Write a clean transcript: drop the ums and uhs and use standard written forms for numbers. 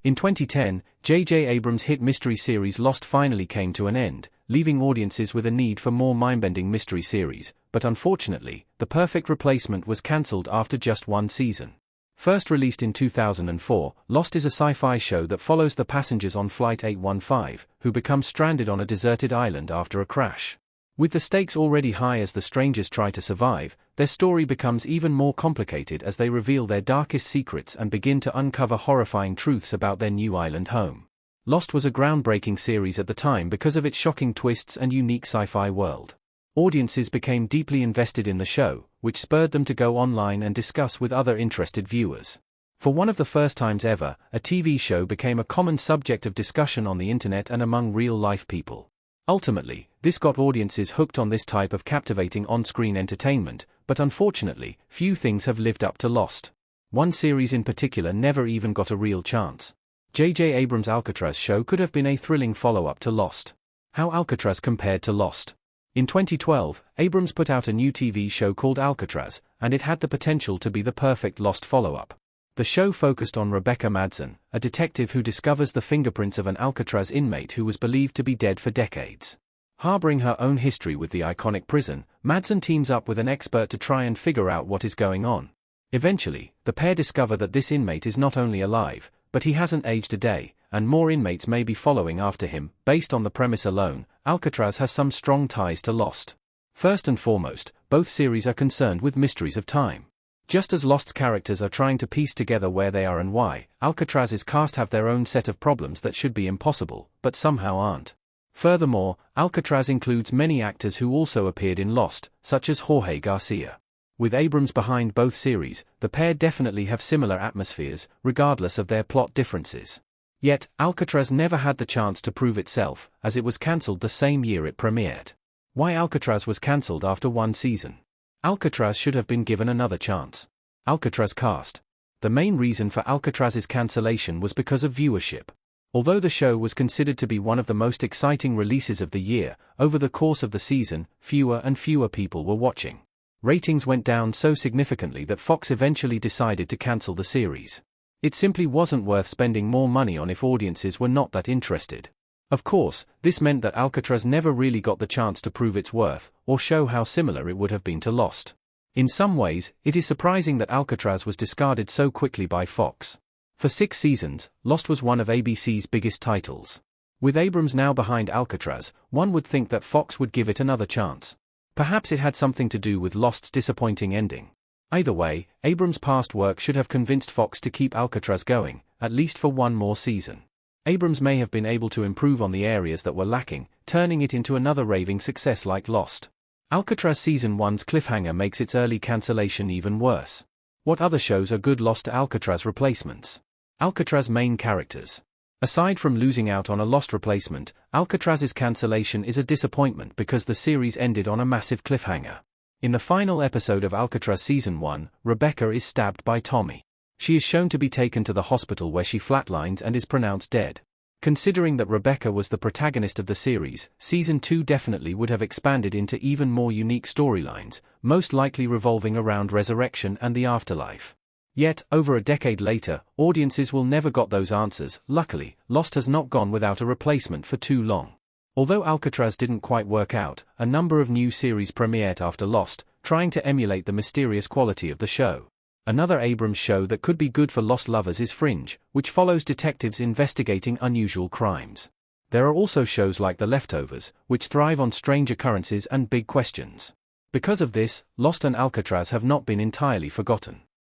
In 2010, J.J. Abrams' hit mystery series Lost finally came to an end, leaving audiences with a need for more mind-bending mystery series, but unfortunately, the perfect replacement was cancelled after just one season. First released in 2004, Lost is a sci-fi show that follows the passengers on Flight 815, who become stranded on a deserted island after a crash. With the stakes already high as the strangers try to survive, their story becomes even more complicated as they reveal their darkest secrets and begin to uncover horrifying truths about their new island home. Lost was a groundbreaking series at the time because of its shocking twists and unique sci-fi world. Audiences became deeply invested in the show, which spurred them to go online and discuss with other interested viewers. For one of the first times ever, a TV show became a common subject of discussion on the internet and among real-life people. Ultimately, this got audiences hooked on this type of captivating on-screen entertainment, but unfortunately, few things have lived up to Lost. One series in particular never even got a real chance. J.J. Abrams' Alcatraz show could have been a thrilling follow-up to Lost. How Alcatraz compared to Lost? In 2012, Abrams put out a new TV show called Alcatraz, and it had the potential to be the perfect Lost follow-up. The show focused on Rebecca Madsen, a detective who discovers the fingerprints of an Alcatraz inmate who was believed to be dead for decades. Harboring her own history with the iconic prison, Madsen teams up with an expert to try and figure out what is going on. Eventually, the pair discover that this inmate is not only alive, but he hasn't aged a day, and more inmates may be following after him. Based on the premise alone, Alcatraz has some strong ties to Lost. First and foremost, both series are concerned with mysteries of time. Just as Lost's characters are trying to piece together where they are and why, Alcatraz's cast have their own set of problems that should be impossible, but somehow aren't. Furthermore, Alcatraz includes many actors who also appeared in Lost, such as Jorge Garcia. With Abrams behind both series, the pair definitely have similar atmospheres, regardless of their plot differences. Yet, Alcatraz never had the chance to prove itself, as it was cancelled the same year it premiered. Why Alcatraz was cancelled after one season? Alcatraz should have been given another chance. Alcatraz cast. The main reason for Alcatraz's cancellation was because of viewership. Although the show was considered to be one of the most exciting releases of the year, over the course of the season, fewer and fewer people were watching. Ratings went down so significantly that Fox eventually decided to cancel the series. It simply wasn't worth spending more money on if audiences were not that interested. Of course, this meant that Alcatraz never really got the chance to prove its worth, or show how similar it would have been to Lost. In some ways, it is surprising that Alcatraz was discarded so quickly by Fox. For 6 seasons, Lost was one of ABC's biggest titles. With Abrams now behind Alcatraz, one would think that Fox would give it another chance. Perhaps it had something to do with Lost's disappointing ending. Either way, Abrams' past work should have convinced Fox to keep Alcatraz going, at least for one more season. Abrams may have been able to improve on the areas that were lacking, turning it into another raving success like Lost. Alcatraz Season 1's cliffhanger makes its early cancellation even worse. What other shows are good Lost to Alcatraz replacements? Alcatraz main characters. Aside from losing out on a Lost replacement, Alcatraz's cancellation is a disappointment because the series ended on a massive cliffhanger. In the final episode of Alcatraz Season 1, Rebecca is stabbed by Tommy. She is shown to be taken to the hospital where she flatlines and is pronounced dead. Considering that Rebecca was the protagonist of the series, Season 2 definitely would have expanded into even more unique storylines, most likely revolving around resurrection and the afterlife. Yet, over a decade later, audiences will never got those answers. Luckily, Lost has not gone without a replacement for too long. Although Alcatraz didn't quite work out, a number of new series premiered after Lost, trying to emulate the mysterious quality of the show. Another Abrams show that could be good for Lost lovers is Fringe, which follows detectives investigating unusual crimes. There are also shows like The Leftovers, which thrive on strange occurrences and big questions. Because of this, Lost and Alcatraz have not been entirely forgotten.